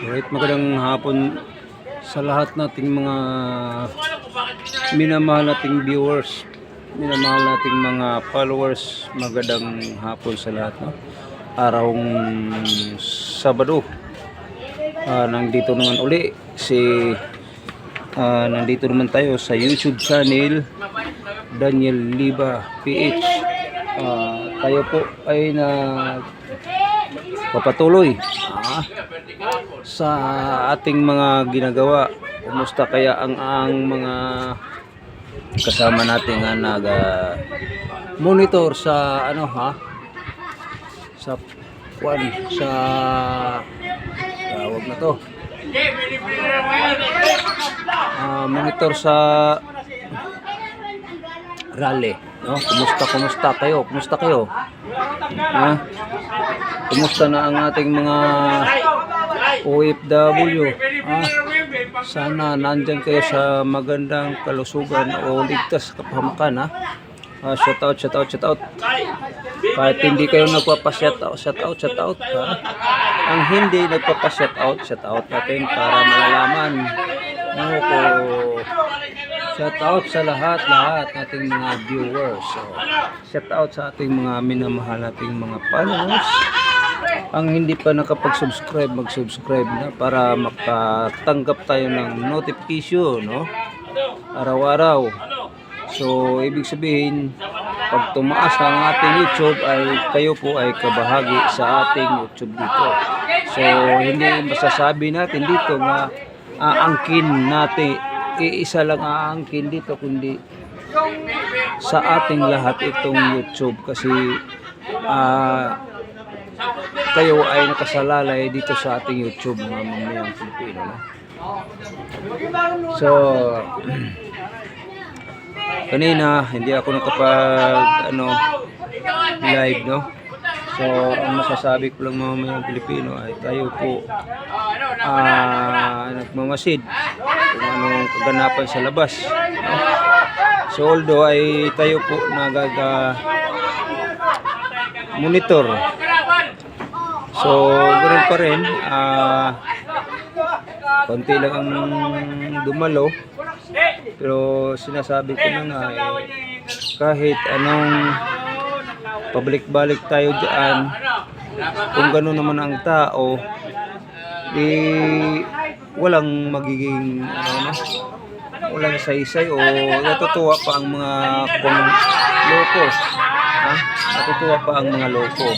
Alright, magandang hapon sa lahat nating mga minamahal nating viewers, minamahal nating mga followers. Magandang hapon sa lahat, no? Arawng Sabado. Nandito naman uli nandito naman tayo sa YouTube channel Daniel Liba PH. Tayo po ay papatuloy sa ating mga ginagawa. Kumusta kaya ang mga kasama natin nga monitor sa sa tawag na to, monitor sa rally, no? Kumusta kayo? Kumusta na ang ating mga OFW? Sana nandyan kayo sa magandang kalusugan o ligtas kapahamakan, shout out. Kahit hindi kayo nagpapa-shout out, ang hindi nagpapa-shout out natin para malalaman, shout out sa lahat nating mga viewers. So, shout out sa ating mga minamahal nating mga followers. Ang hindi pa nakapag-subscribe, mag-subscribe na para makatanggap tayo ng notification, no? Araw-araw. So, ibig sabihin, pag tumaas ang ating YouTube ay kayo po ay kabahagi sa ating YouTube dito. So, hindi masasabi natin dito na aangkin natin, iisa lang aangkin dito, kundi sa ating lahat itong YouTube, kasi kayo ay nakasalalay dito sa ating YouTube, mga mamayang Pilipino, no? So, kanina hindi ako nakapag live, no? So, ang masasabi ko lang, mga mamayang Pilipino, ay tayo po nagmamasid kung anong kaganapan sa labas, no? So, although ay tayo po monitor, so ganoon pa rin, konti lang ang dumalo, pero sinasabi ko na nga, kahit anong pabalik-balik tayo dyan, kung gano'n naman ang tao, walang magiging walang saysay o natutuwa pa ang mga loko, natutuwa pa ang mga loko.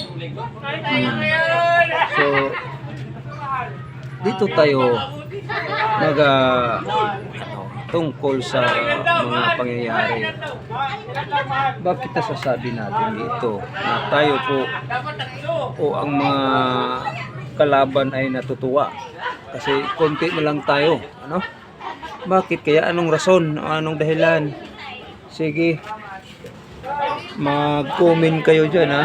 So, dito tayo tungkol sa mga pangyayari. Bakit nasasabi natin dito na tayo po o ang mga kalaban ay natutuwa? Kasi konti na lang tayo, Bakit kaya? Anong rason? Anong dahilan? Sige, mag-comment kayo dyan,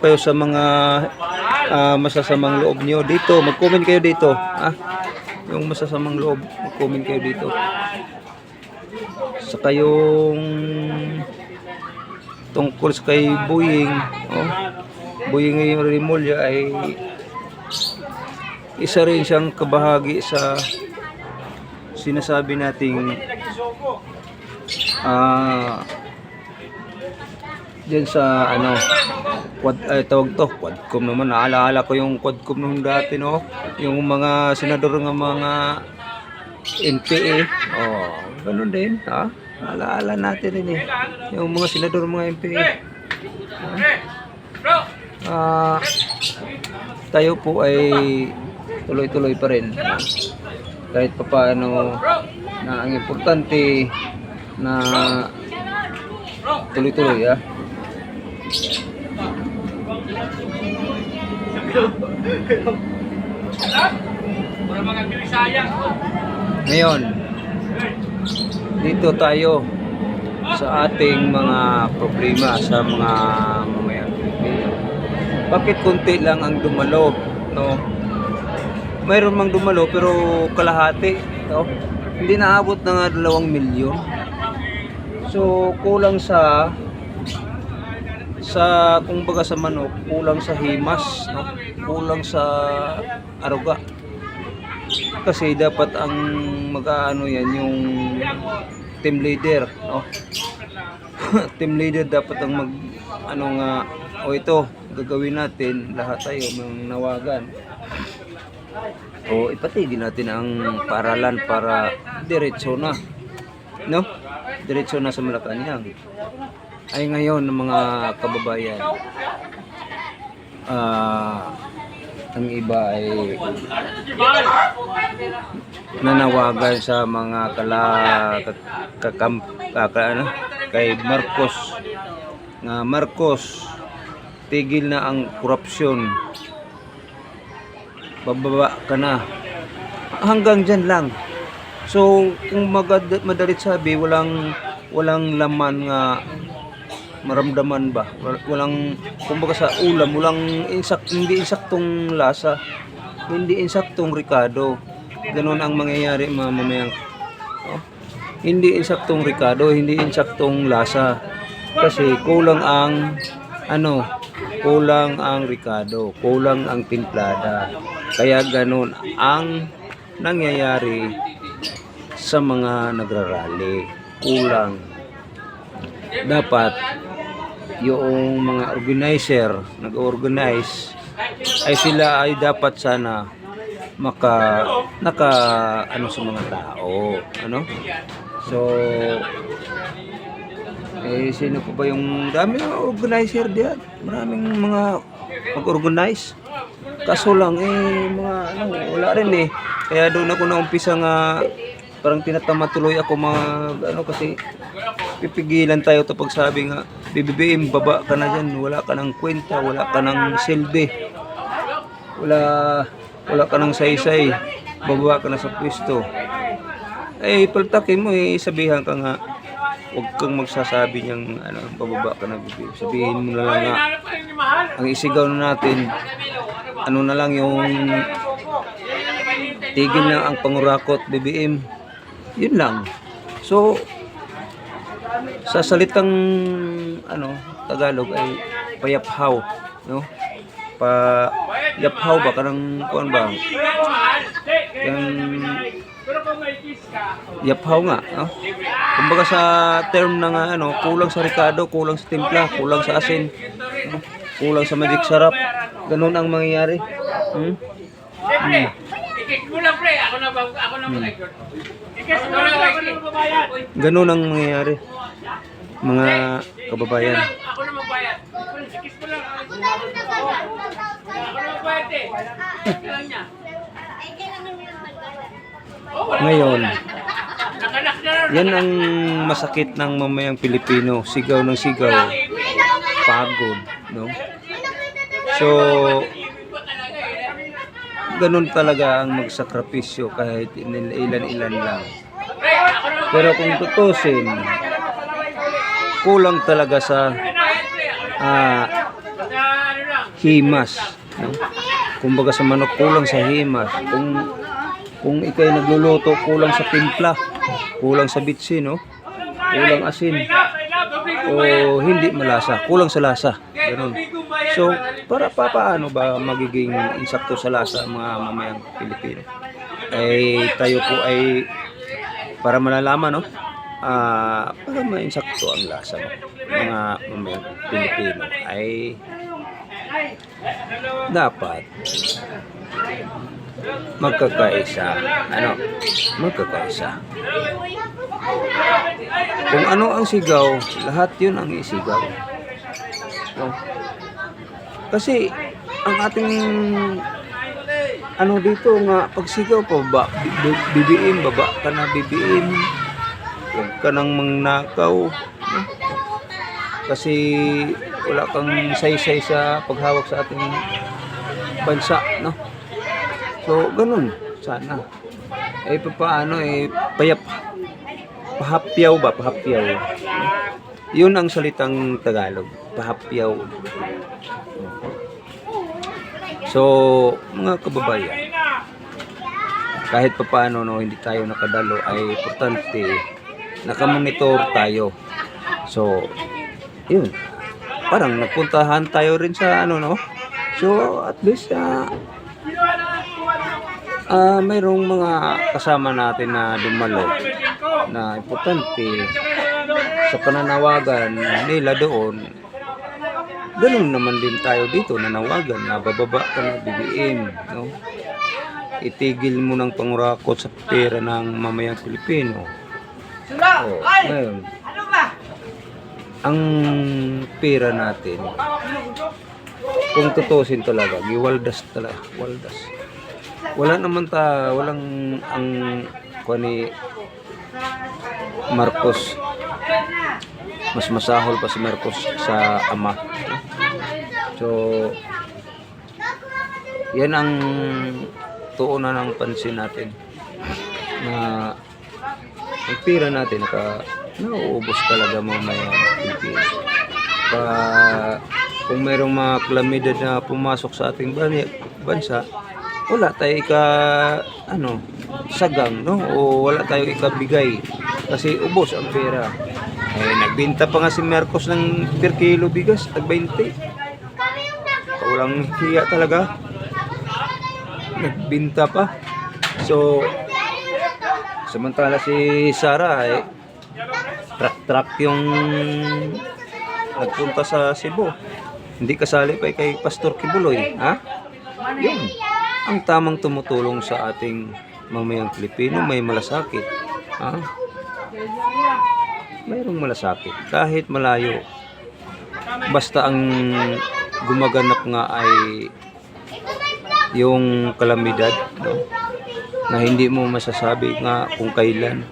kayo sa mga masasamang loob nyo dito. Mag-comment kayo dito, yung masasamang loob, mag-comment kayo dito. Sa kayong tungkol sa kay Boying Rimulya ay isa rin siyang kabahagi sa sinasabi nating dyan sa Quadcom naman. Naaalala ko yung Quadcom nung dati, no? Yung mga senador ng mga NPA, ganun din, alaala natin rin, yung mga senador ng mga NPA. Tayo po ay tuloy-tuloy pa rin, kahit pa paano, na ang importante na tuloy-tuloy, Ngayon, dito tayo sa ating mga problema sa mga mamayang Pilipino. Bakit konti lang ang dumalo, no? Mayroon mang dumalo pero kalahati, no? Hindi naabot na nga 2 milyon. So, kulang sa sa kumbaga sa manok, kulang sa himas, no? Kulang sa aruga. Kasi dapat ang mag-aano yan yung team leader, no? Team leader dapat ang mag ano nga, o ito gagawin natin, lahat tayo manawagan. O ipatigil natin ang paaralan para diretso na, no? Diretso na sa Malacanang. Ay ngayon ng mga kababayan, ang iba ay nanawagan sa mga kay Marcos nga Marcos, tigil na ang korupsyon, bababa ka na, hanggang dyan lang. So kung madalit sabi, walang laman nga maramdaman ba, walang kumbaga sa ulam, hindi insaktong lasa, hindi insaktong ricado. Ganun ang mangyayari mamayang, oh? Hindi insaktong ricado, hindi insaktong lasa, kasi kulang ang kulang ang ricado, kulang ang timplada. Kaya ganun ang nangyayari sa mga nagrarally, kulang. Dapat yung mga organizer, nag-organize, ay sila ay dapat sana naka sa mga tao, ano? So sino po ba yung dami ng organizer diyan? Maraming mga mag-organize. Kaso lang mga wala rin Kaya doon ako naumpisa nga parang tinatama tuloy ako kasi pipigilan tayo to pag sabi nga BBM, baba ka na dyan, wala ka ng kwenta, wala ka ng silbi, wala ka ng saysay, bababa ka na sa pwesto. Paltakin mo, sabihan ka nga, huwag kang magsasabi niyang bababa ka na BBM. Sabihin mo na lang nga, ang isigaw na natin, na lang yung tigil na ang pangurakot BBM, yun lang. So sa salitang Tagalog ay payaphaw, no? Yaphaw ba kanang kuan ba? Yang yaphaw nga, no? Kumbaga sa term na nga kulang sa ricado, kulang sa timpla, kulang sa asin, no? Kulang sa magic sarap. Ganun ang mangyayari. Ganun ang mangyayari, mga kababayan. Ngayon, yan ang masakit ng mamayang Pilipino, sigaw ng sigaw, pagod, no? So ganun talaga ang magsakripisyo kahit ilan-ilan lang. Pero kung tutusin, kulang talaga sa himas, no? Kumbaga sa manok, kulang sa himas. Kung ikay nagluluto, kulang sa timpla, kulang sa bitsin, no? Kulang asin, o hindi malasa, kulang sa lasa, ganun. So paano ba magiging insakto sa lasa ang mga mamayang Pilipino? Tayo po ay para malalaman, no? Para mainsakto ang lasa ng mga mamayang Pilipino ay dapat magkakaisa. Magkakaisa. Kung ano ang sigaw, lahat yun ang isigaw. No? Kasi ang ating dito nga pagsigaw po ba, BBM, baba ka na BBM, huwag ka nang mangnakaw, no? Kasi wala kang saysay sa paghawak sa ating bansa, no? So ganun sana. Paano pahapyaw ba, pahapyaw, no? Yun ang salitang Tagalog, pahapyaw. So mga kababayan, kahit paano hindi tayo nakadalo, ay importante nakamonitor tayo. So yun, parang nagpuntahan tayo rin sa ano, no? So, at least, mayroong mga kasama natin na dumalo na importante sa pananawagan nila doon. Ganun naman din tayo dito, nanawagan na bababa ka na BBM, no? Itigil mo ng pangurakot sa pera ng mamayang Pilipino. Ngayon, ang pera natin, kung tutusin talaga, giwaldas talaga, waldas. Wala naman walang ang ni Marcos, mas masahol pa si Marcos sa ama. So, yan ang tuunan ng pansin natin na ang pera natin nauubos talaga mamaya ng Pilipinas. Kung mayroong mga kalamidad na pumasok sa ating bansa, wala tayo sagang, no? O wala tayo ikabigay kasi ubos ang pera. Nagbenta pa nga si Marcos ng per kilo bigas, tag 20. Walang hiya talaga. Nagbenta pa. So, samantala si Sara truck yung nagpunta sa Cebu. Hindi kasali pa kay Pastor Kibuloy, ha? Yun ang tamang tumutulong sa ating mamayang Pilipino. May malasakit, ha? Mayroong malasakit kahit malayo, basta ang gumaganap nga ay yung kalamidad, no? Na hindi mo masasabi nga kung kailan,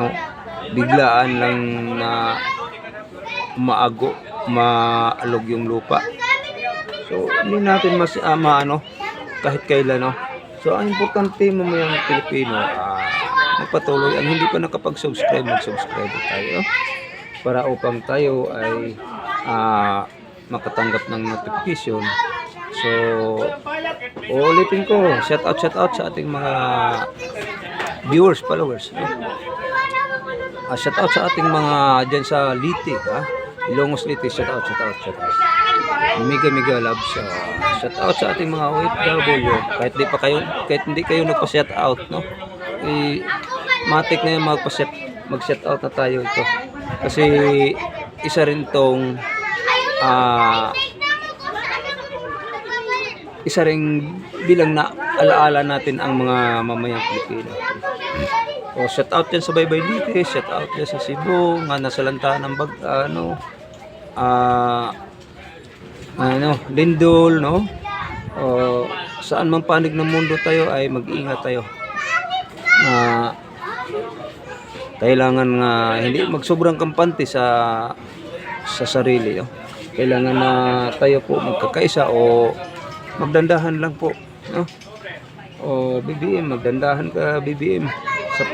no? Biglaan lang na maalog yung lupa. So hindi natin kahit kailan, no? So ang importante mamayang Pilipino, magpatuloy. Ang hindi pa nakapag-subscribe, mag-subscribe tayo, para upang tayo ay makatanggap ng notification. So, ulitin ko, shout out sa ating mga viewers, followers. Shout out sa ating mga dyan sa Liti, Ilongos Liti, shout out. Mega love. So, shout out sa ating mga OFW. Kahit hindi kayo nagpa-shout out, no? Matik na yung mag-shout out na tayo ito. Kasi isa rin tong isa ring bilang na alaala natin ang mga mamayang Pilipino. O shout out yan sa Baybay Lite, shout out yan sa Cebu, nga nasa lantahan ng Lindol, no? O saan man panig ng mundo tayo ay mag-iingat tayo. Kailangan nga hindi magsobrang kampante sa sarili, no? Kailangan na tayo po magkakaisa o magdandahan lang po, no? O BBM, magdandahan ka BBM sa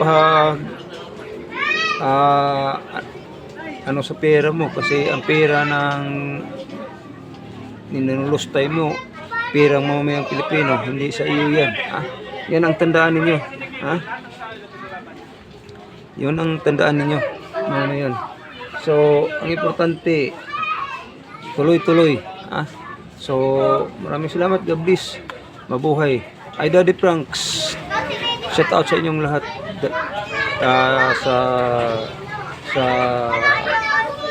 sa pera mo, kasi ang pera ng ninulustay mo, pera mo mayang Pilipino, hindi sa iyo yan, yan ang tandaan ninyo, yun ang tandaan ninyo, yun. So ang importante, tuloy-tuloy, so maraming salamat. God bless, mabuhay. Ay Daddy Franks, shout out sa inyong lahat, sa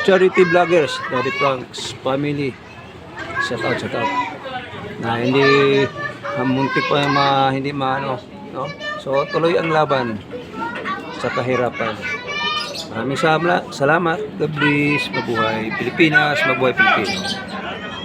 charity vloggers, Daddy Franks family, shout out na hindi muntik pa hindi no? So tuloy ang laban sa kahirapan. Maraming salamat. God bless, mabuhay Pilipinas, mabuhay Pilipino.